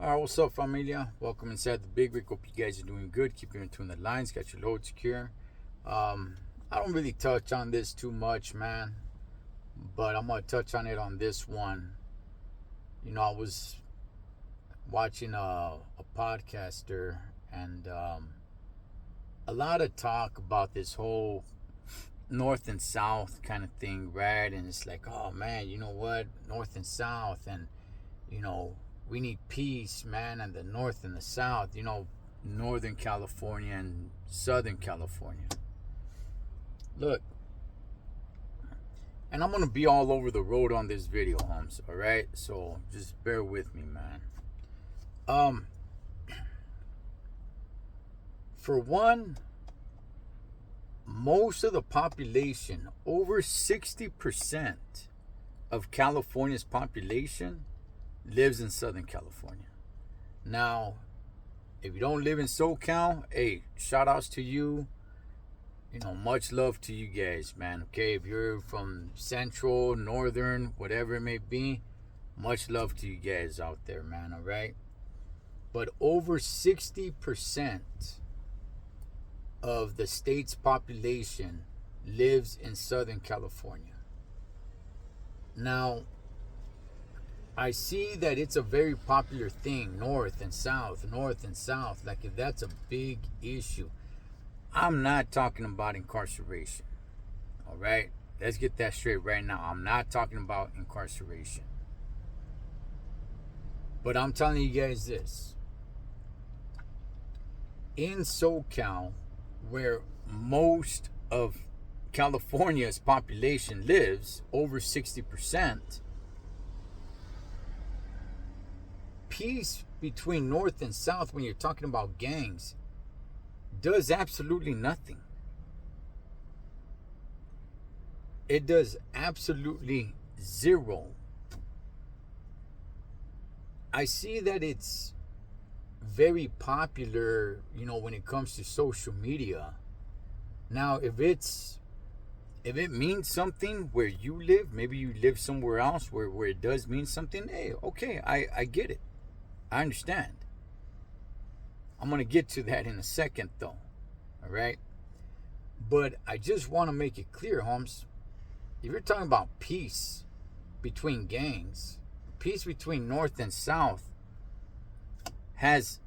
All right, what's up, familia? Welcome inside the Big Rig. Hope you guys are doing good. Keep your tune the lines. Got your load secure. I don't really touch on this too much, man, but I'm gonna touch on it on this one. I was watching a podcaster and a lot of talk about this whole North and South kind of thing, right? And it's like, oh man, you know what? North and South, and you know, we need peace, man, and the North and the South, Northern California and Southern California. Look, and I'm going to be all over the road on this video, Holmes, all right? So just bear with me, man. For one, most of the population, over 60% of California's population, lives in Southern California. Now, if you don't live in SoCal, hey, shout outs to you. Much love to you guys, man. Okay, if you're from Central, Northern, whatever it may be, much love to you guys out there, man. All right. But over 60% of the state's population lives in Southern California. Now, I see that it's a very popular thing, North and South. Like, if that's a big issue. I'm not talking about incarceration. All right? Let's get that straight right now. I'm not talking about incarceration. But I'm telling you guys this. In SoCal, where most of California's population lives, over 60%, peace between North and South, when you're talking about gangs, does absolutely nothing. It does absolutely zero. I see that it's very popular, when it comes to social media. Now, if it means something where you live, maybe you live somewhere else where it does mean something, hey, okay, I get it. I understand. I'm going to get to that in a second, though. All right? But I just want to make it clear, Holmes. If you're talking about peace between gangs, peace between North and South has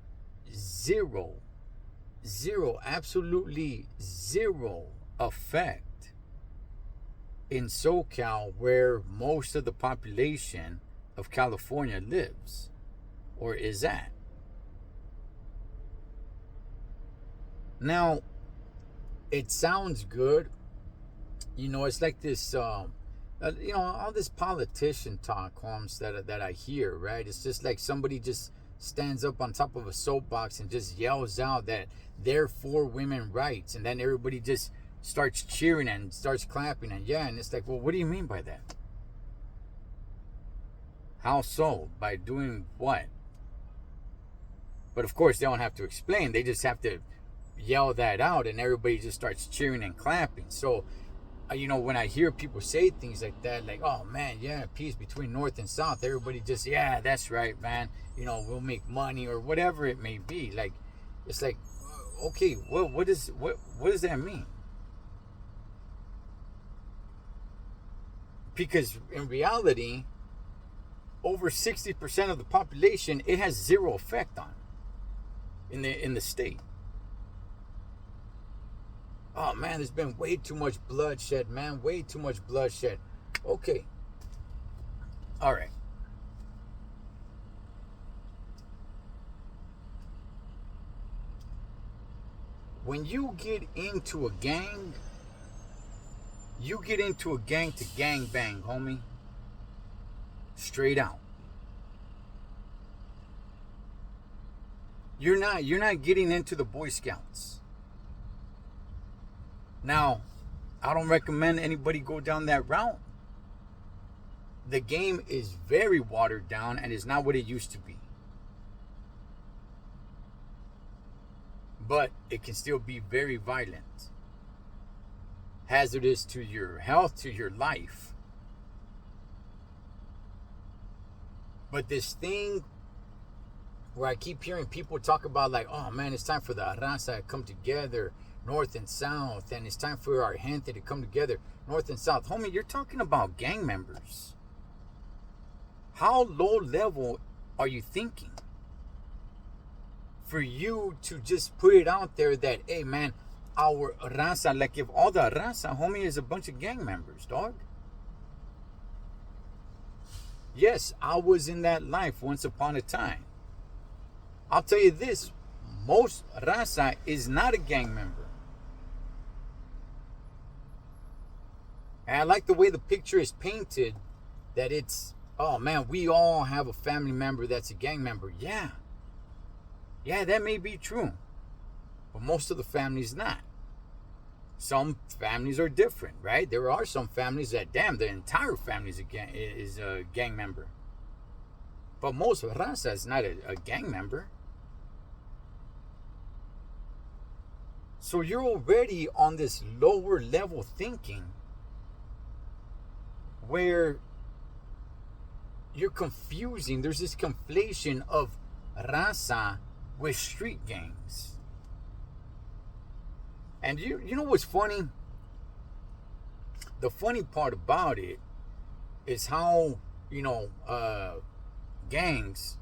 absolutely zero effect in SoCal, where most of the population of California lives or is at. Now, it sounds good. It's like this, all this politician talk, Holmes, that I hear, right? It's just like somebody just stands up on top of a soapbox and just yells out that they're for women's rights, and then everybody just starts cheering and starts clapping, and it's like, well, what do you mean by that? How so? By doing what? But of course, they don't have to explain. They just have to yell that out, and everybody just starts cheering and clapping. So, when I hear people say things like that, like, oh man, yeah, peace between North and South, everybody just, yeah, that's right, man. We'll make money or whatever it may be. Like, it's like, okay, well, what does that mean? Because in reality, over 60% of the population, it has zero effect on in the state. Oh man, there's been way too much bloodshed, man. Way too much bloodshed. Okay. All right. When you get into a gang, you get into a gang to gang bang, homie. Straight out. You're not getting into the Boy Scouts. Now, I don't recommend anybody go down that route. The game is very watered down and is not what it used to be. But it can still be very violent. Hazardous to your health, to your life. But this thing where I keep hearing people talk about like, oh man, it's time for the raza to come together, north and south, and it's time for our gente to come together, north and south. Homie, you're talking about gang members. How low level are you thinking? For you to just put it out there that, hey man, our raza, like if all the raza, homie, is a bunch of gang members, dog. Yes, I was in that life once upon a time. I'll tell you this, most raza is not a gang member. And I like the way the picture is painted, that it's, oh man, we all have a family member that's a gang member. Yeah, that may be true, but most of the families not. Some families are different, right? There are some families that, damn, the entire family is a gang member. But most raza is not a gang member. So you're already on this lower level thinking where you're confusing. There's this conflation of raza with street gangs. And you know what's funny? The funny part about it is how, gangs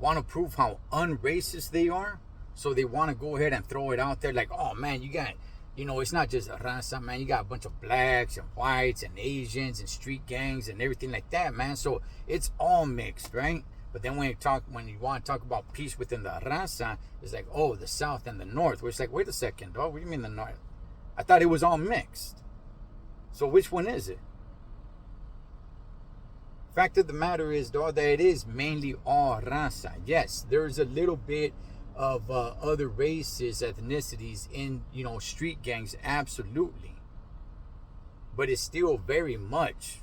want to prove how unracist they are. So they want to go ahead and throw it out there like, oh man, you got, it's not just raza, man. You got a bunch of blacks and whites and Asians and street gangs and everything like that, man. So it's all mixed, right? But then when you want to talk about peace within the raza, it's like, oh, the South and the North. Where it's like, wait a second, dog. What do you mean the North? I thought it was all mixed. So which one is it? Fact of the matter is, dog, that it is mainly all raza. Yes, there's a little bit of other races, ethnicities in, street gangs, absolutely. But it's still very much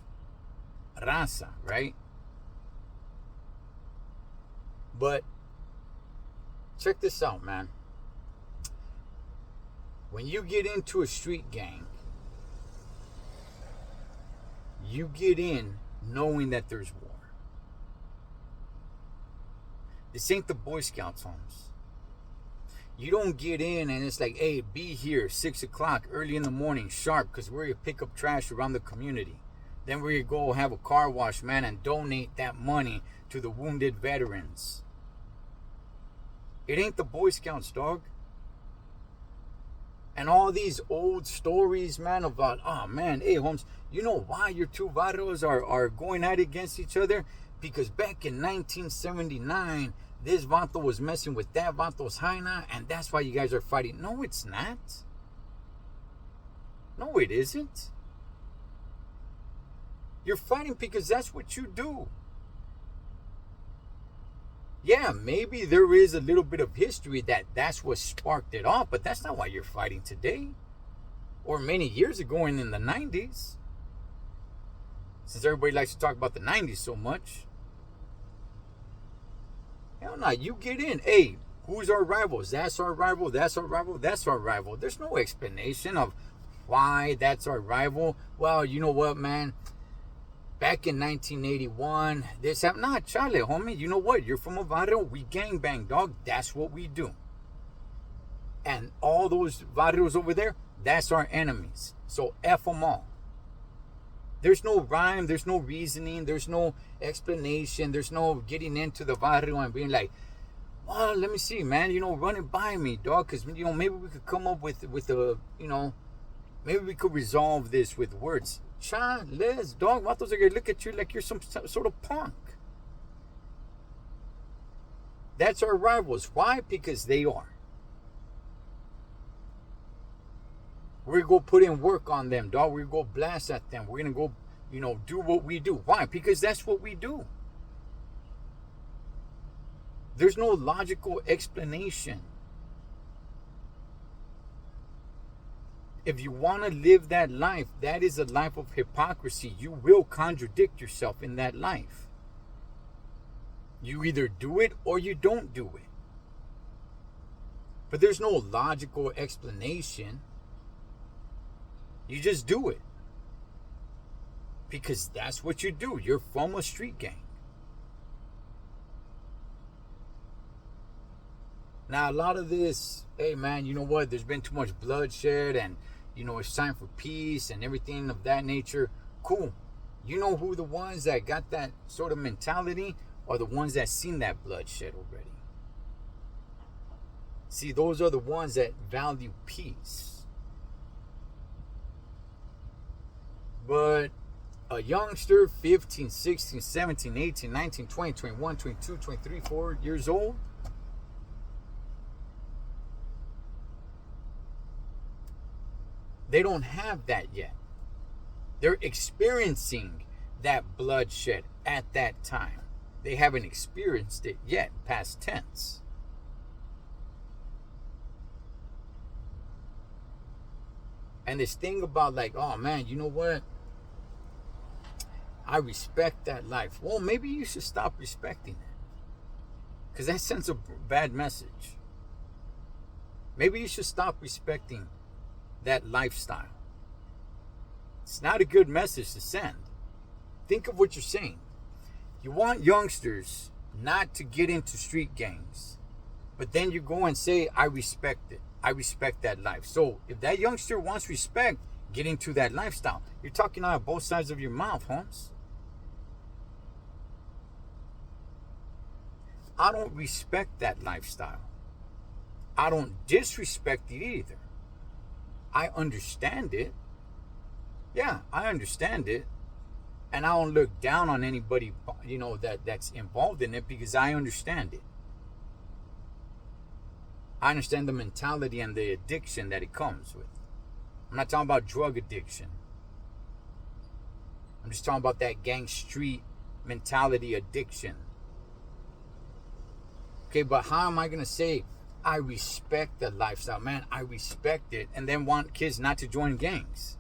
raza, right? But check this out, man. When you get into a street gang, you get in knowing that there's war. This ain't the Boy Scouts, homes. You don't get in and it's like, hey, be here 6 o'clock early in the morning, sharp, because we're going to pick up trash around the community. Then we're going to go have a car wash, man, and donate that money to the wounded veterans. It ain't the Boy Scouts, dog. And all these old stories, man, about, oh man, hey, Holmes, you know why your two barrios are going at it against each other? Because back in 1979, this vato was messing with that vato's Jaina, and that's why you guys are fighting. No, it's not. No, it isn't. You're fighting because that's what you do. Yeah, maybe there is a little bit of history that's what sparked it off, but that's not why you're fighting today. Or many years ago and in the 90s. Since everybody likes to talk about the 90s so much. Hell no, you get in. Hey, who's our rivals? That's our rival, that's our rival, that's our rival. There's no explanation of why that's our rival. Well, you know what, man? Back in 1981, this happened. Nah, chale, homie. You know what? You're from a barrio. We gangbang, dog. That's what we do. And all those barrios over there, that's our enemies. So F them all. There's no rhyme. There's no reasoning. There's no explanation. There's no getting into the barrio and being like, well, let me see, man. Run it by me, dog. Because, maybe we could come up with a, maybe we could resolve this with words. Les, dog, vatos are gonna look at you like you're some sort of punk. That's our rivals. Why? Because they are. We're gonna go put in work on them, dog. We're gonna go blast at them. We're gonna go, do what we do. Why? Because that's what we do. There's no logical explanation. If you want to live that life, that is a life of hypocrisy. You will contradict yourself in that life. You either do it or you don't do it. But there's no logical explanation. You just do it. Because that's what you do. You're from a street gang. Now, a lot of this, hey man, you know what? There's been too much bloodshed, and it's time for peace and everything of that nature. Cool. You know who the ones that got that sort of mentality are? The ones that seen that bloodshed already. See, those are the ones that value peace. But a youngster, 15, 16, 17, 18, 19, 20, 21, 22, 23, 4 years old, they don't have that yet. They're experiencing that bloodshed at that time. They haven't experienced it yet, past tense. And this thing about like, oh man, you know what? I respect that life. Well, maybe you should stop respecting it. Because that sends a bad message. Maybe you should stop respecting that lifestyle. It's not a good message to send. Think of what you're saying. You want youngsters not to get into street gangs, but then you go and say, I respect it. I respect that life. So if that youngster wants respect, get into that lifestyle. You're talking out of both sides of your mouth, Holmes. I don't respect that lifestyle. I don't disrespect it either. I understand it. Yeah, I understand it. And I don't look down on anybody, that's involved in it, because I understand it. I understand the mentality and the addiction that it comes with. I'm not talking about drug addiction. I'm just talking about that gang street mentality addiction. Okay, but how am I going to say I respect the lifestyle? Man, I respect it, and then want kids not to join gangs?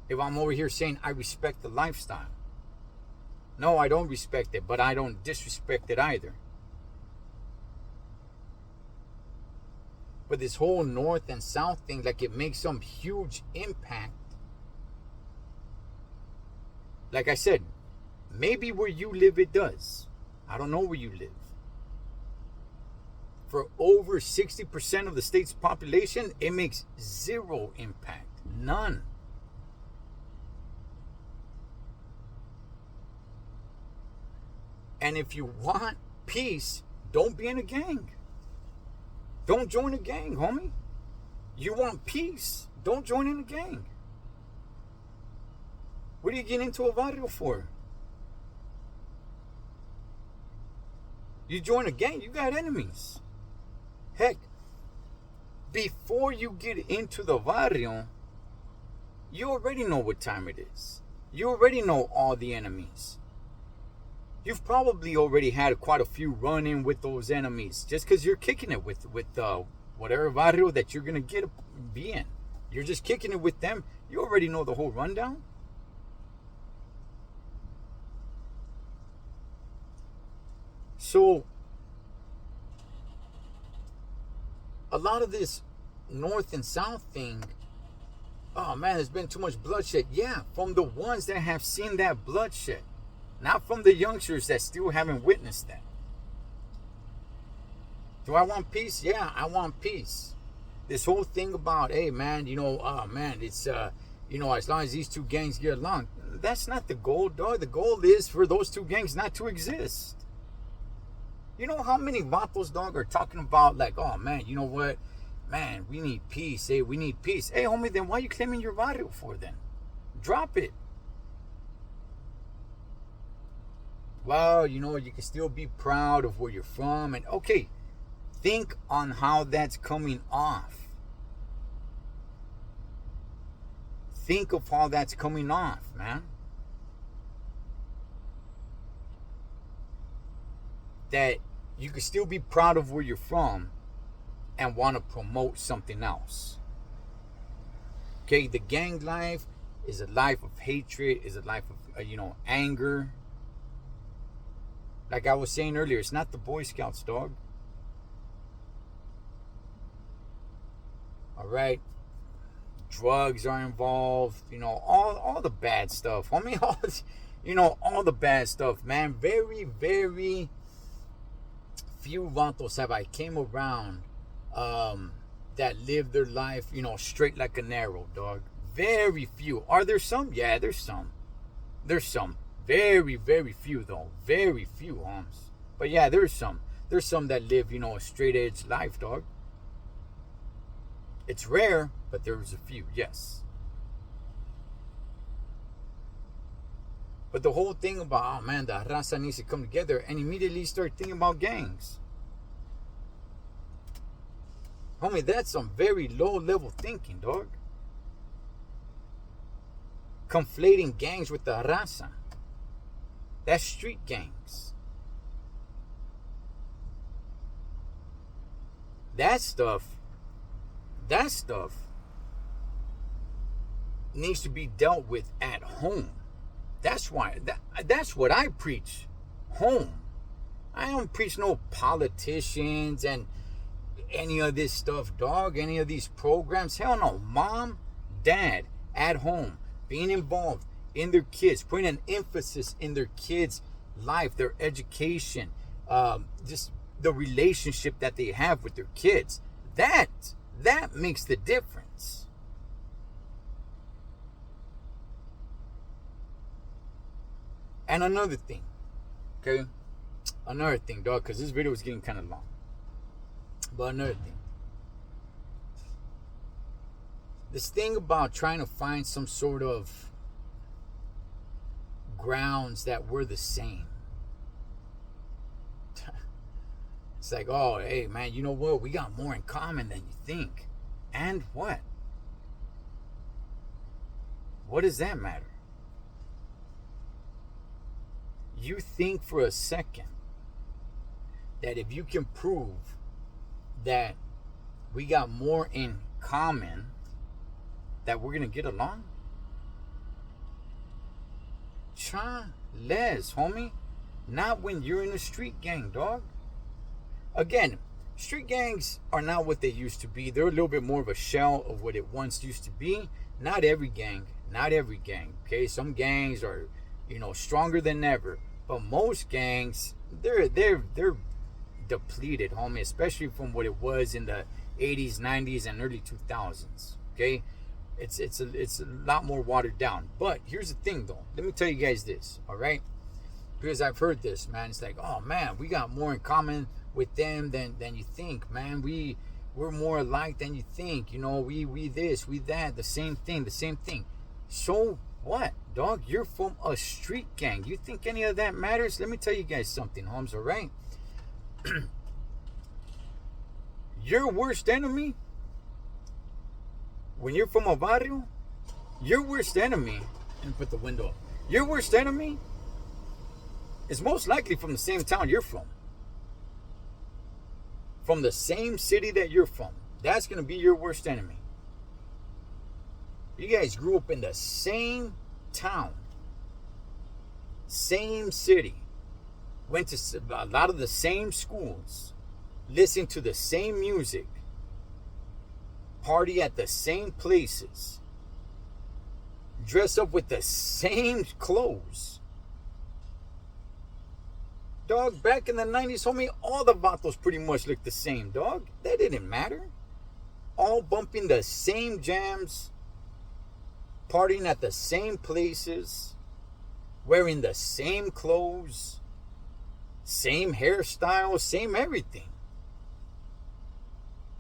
If I'm over here saying I respect the lifestyle. No, I don't respect it, but I don't disrespect it either. But this whole North and South thing, like it makes some huge impact. Like I said, maybe where you live it does. I don't know where you live. For over 60% of the state's population, it makes zero impact. None. And if you want peace, don't be in a gang. Don't join a gang, homie. You want peace, don't join in a gang. What are you getting into a barrio for? You join a gang, you got enemies. Heck, before you get into the barrio, you already know what time it is. You already know all the enemies. You've probably already had quite a few run-in with those enemies just because you're kicking it with whatever barrio that you're going to be in. You're just kicking it with them. You already know the whole rundown. So, a lot of this North and South thing, oh man, there's been too much bloodshed. Yeah, from the ones that have seen that bloodshed. Not from the youngsters that still haven't witnessed that. Do I want peace? Yeah, I want peace. This whole thing about, hey man, it's as long as these two gangs get along, that's not the goal, dog. The goal is for those two gangs not to exist. You know how many vatos, dog, are talking about like, oh man, you know what? Man, we need peace. Hey, we need peace. Hey, homie, then why are you claiming your barrio for then? Drop it. Well, you can still be proud of where you're from. And okay, think on how that's coming off. Think of how that's coming off, man. That you can still be proud of where you're from and want to promote something else. Okay, the gang life is a life of hatred, is a life of, anger. Like I was saying earlier, it's not the Boy Scouts, dog. All right. Drugs are involved. All the bad stuff. I mean, all the bad stuff, man. Very, very few vatos have I came around that live their life, straight like an arrow, dog. Very few. Are there some? Yeah, there's some. There's some. Very, very few, though. Very few, Holmes. But yeah, there's some. There's some that live, a straight edge life, dog. It's rare, but there's a few, yes. But the whole thing about, oh man, the raza needs to come together and immediately start thinking about gangs. Homie, that's some very low level thinking, dog. Conflating gangs with the raza. That's street gangs. That stuff needs to be dealt with at home. That's why, that's what I preach. Home. I don't preach no politicians and any of this stuff, dog. Any of these programs. Hell no. Mom, dad, at home, being involved in their kids, putting an emphasis in their kids' life, their education, just the relationship that they have with their kids. That makes the difference. And another thing, okay? Another thing, dog, because this video is getting kind of long. But another thing. This thing about trying to find some sort of grounds that we're the same. It's like, oh, hey, man, you know what? We got more in common than you think. And what? What does that matter? You think for a second that if you can prove that we got more in common, that we're going to get along? Less, homie. Not when you're in a street gang, dog. Again, street gangs are not what they used to be. They're a little bit more of a shell of what it once used to be. Not every gang. Not every gang. Okay, some gangs are, stronger than ever. But most gangs, they're depleted, homie. Especially from what it was in the 80s, 90s, and early 2000s. Okay, it's a lot more watered down. But here's the thing, though. Let me tell you guys this, all right? Because I've heard this, man. It's like, oh man, we got more in common with them than you think, man. We're more alike than you think. We this, we that, the same thing. So what, dog? You're from a street gang. You think any of that matters? Let me tell you guys something, Holmes, all right? Your worst enemy, when you're from a barrio, your worst enemy, and put the window up, your worst enemy is most likely from the same town you're from. From the same city that you're from. That's going to be your worst enemy. You guys grew up in the same town, same city, went to a lot of the same schools, listened to the same music, party at the same places, dress up with the same clothes. Dog, back in the 90s, homie, all the vatos pretty much looked the same, dog. That didn't matter. All bumping the same jams, partying at the same places, wearing the same clothes, same hairstyle, same everything.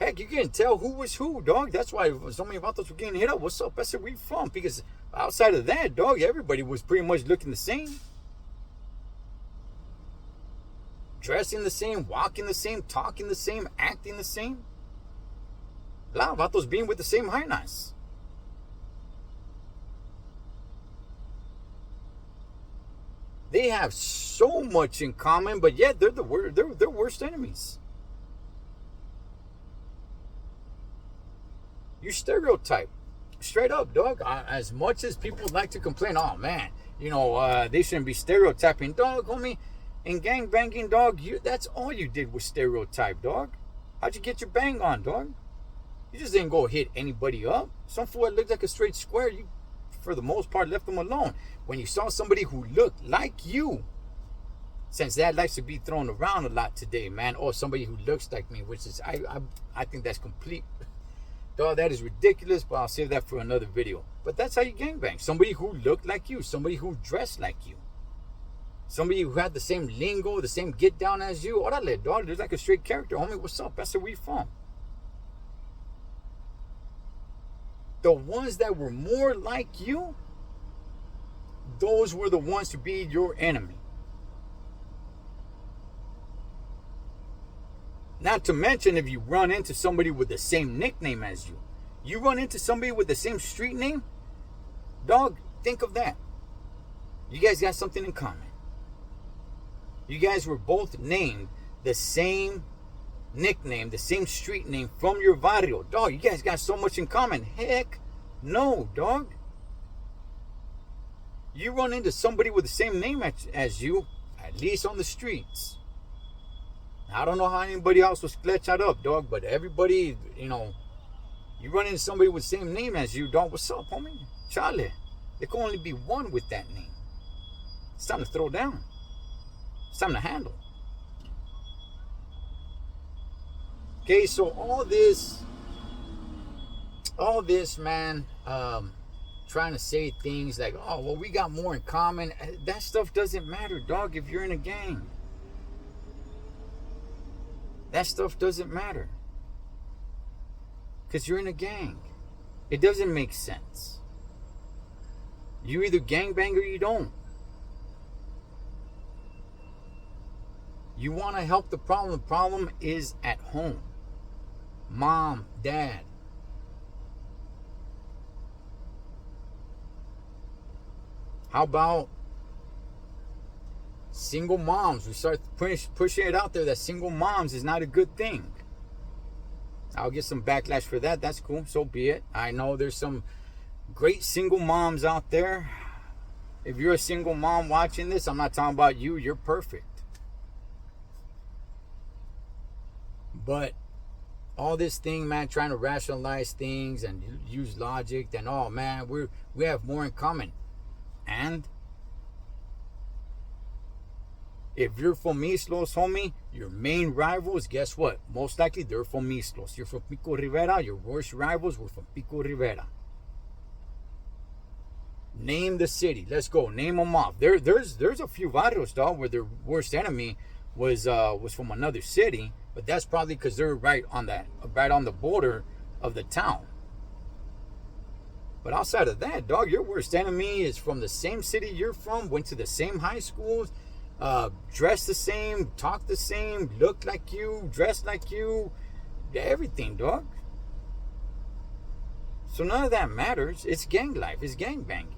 Heck, you can't tell who was who, dog. That's why so many vatos were getting hit up. What's up? That's where we from. Because outside of that, dog, everybody was pretty much looking the same. Dressing the same, walking the same, talking the same, acting the same. A lot of vatos being with the same hyenas. They have so much in common, but yet they're their worst enemies. You stereotype. Straight up, dog. As much as people like to complain, oh man, they shouldn't be stereotyping. Dog, homie, in gang banging, dog, that's all you did was stereotype, dog. How'd you get your bang on, dog? You just didn't go hit anybody up. Some fool that looked like a straight square, you, for the most part, left them alone. When you saw somebody who looked like you, since that likes to be thrown around a lot today, man. Oh, somebody who looks like me, which is I think that's complete. Dog, that is ridiculous, but I'll save that for another video. But that's how you gangbang. Somebody who looked like you, somebody who dressed like you, somebody who had the same lingo, the same get down as you. Orale, dog, there's like a straight character. Homie, what's up? That's where we from. The ones that were more like you, those were the ones to be your enemy. Not to mention if you run into somebody with the same nickname as you. You run into somebody with the same street name, dog, think of that. You guys got something in common. You guys were both named the same nickname, the same street name from your barrio. Dog, you guys got so much in common. Heck no, dog. You run into somebody with the same name as you, at least on the streets. I don't know how anybody else was fletched up, dog, but everybody, you run into somebody with the same name as you, dog. What's up, homie? Charlie. There can only be one with that name. It's time to throw down. It's time to handle. Okay, so all this, man, trying to say things like, oh, well, we got more in common. That stuff doesn't matter, dog, if you're in a gang. That stuff doesn't matter. Because you're in a gang. It doesn't make sense. You either gangbang or you don't. You want to help the problem. The problem is at home. Mom, dad. How about single moms? We start pushing it out there that single moms is not a good thing. I'll get some backlash for that. That's cool. So be it. I know there's some great single moms out there. If you're a single mom watching this, I'm not talking about you. You're perfect. But all this thing, man, trying to rationalize things and use logic, and oh man, we have more in common. And if you're from Mislos, homie, your main rivals, guess what? Most likely they're from Mislos. You're from Pico Rivera, your worst rivals were from Pico Rivera. Name the city. Let's go. Name them off. There's a few barrios, dog, where their worst enemy was from another city, but that's probably because they're right on the border of the town. But outside of that, dog, your worst enemy is from the same city you're from, went to the same high schools, dressed the same, talk the same, look like you, dressed like you, everything, dog. So none of that matters. It's gang life. It's gang banging.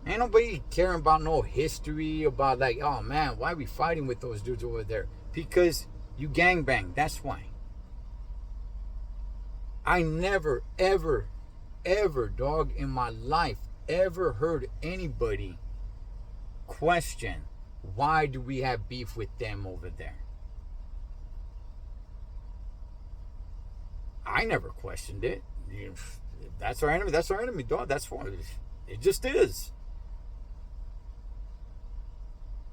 Ain't nobody caring about no history about like, oh man, why are we fighting with those dudes over there? Because you gang bang. That's why. I never, ever, dog, in my life, ever heard anybody question, why do we have beef with them over there? I never questioned it. That's our enemy. That's our enemy, dog. That's what it just is.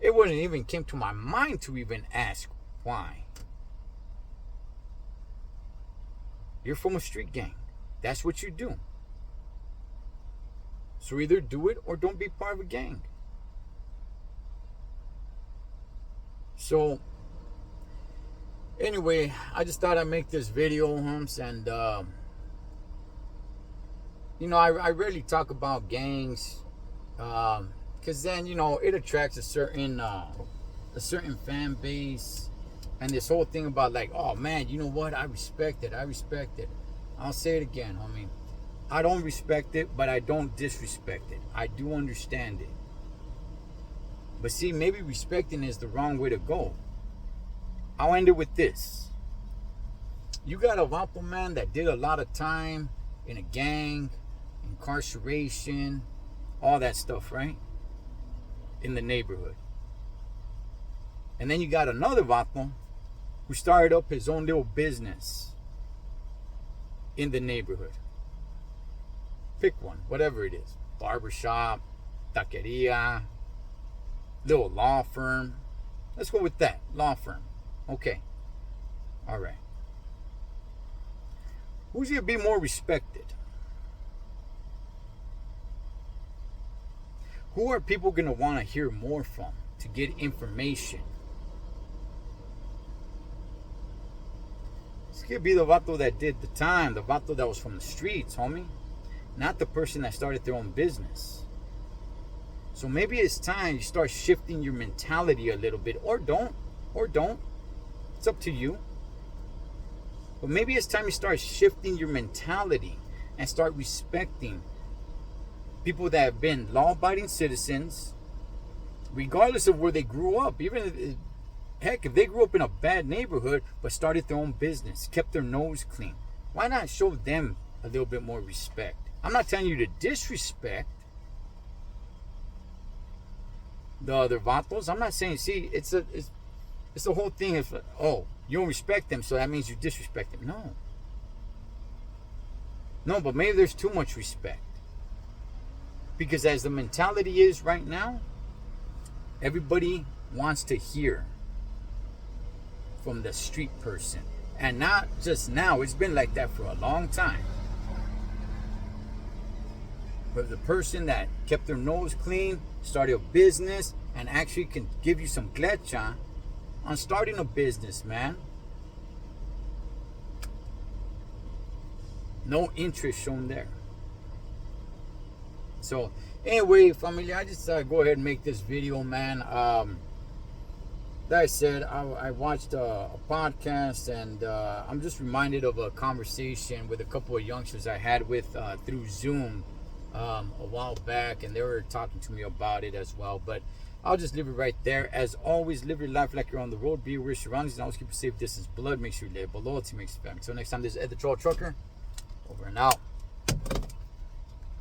It wouldn't even came to my mind to even ask why. You're from a street gang. That's what you do. So either do it or don't be part of a gang. So anyway, I just thought I'd make this video, Holmes, and I rarely talk about gangs, because then it attracts a certain fan base, and this whole thing about like, oh man, you know what? I respect it. I'll say it again, homie. I don't respect it, but I don't disrespect it. I do understand it. But see, maybe respecting is the wrong way to go. I'll end it with this. You got a Vato man that did a lot of time in a gang, incarceration, all that stuff, right? In the neighborhood. And then you got another Vato who started up his own little business in the neighborhood. Pick one, whatever it is. Barbershop, taqueria, Little law firm. Let's go with that. Law firm. Okay. All right. Who's going to be more respected? Who are people going to want to hear more from to get information? It's going to be the vato that did the time, the vato that was from the streets, homie. Not the person that started their own business. So maybe it's time you start shifting your mentality a little bit. Or don't. It's up to you. But maybe it's time you start shifting your mentality and start respecting people that have been law-abiding citizens, regardless of where they grew up. Even if they grew up in a bad neighborhood but started their own business, kept their nose clean, why not show them a little bit more respect? I'm not telling you to disrespect the other vatos. I'm not saying, see, it's the whole thing of, oh, you don't respect them, so that means you disrespect them. No, but maybe there's too much respect. Because as the mentality is right now, everybody wants to hear from the street person. And not just now, it's been like that for a long time. But the person that kept their nose clean, started a business, and actually can give you some glecha on starting a business, man. No interest shown there. So, anyway, family, I just go ahead and make this video, man. Like I said, I watched a podcast, and I'm just reminded of a conversation with a couple of youngsters I had with through Zoom a while back, and they were talking to me about it as well. But I'll just leave it right there. As always, live your life like you're on the road. Be aware of your surroundings, and always keep a safe distance. Blood makes you live. But loyalty makes you back. Until next time, this is Ed the Troll Trucker. Over and out.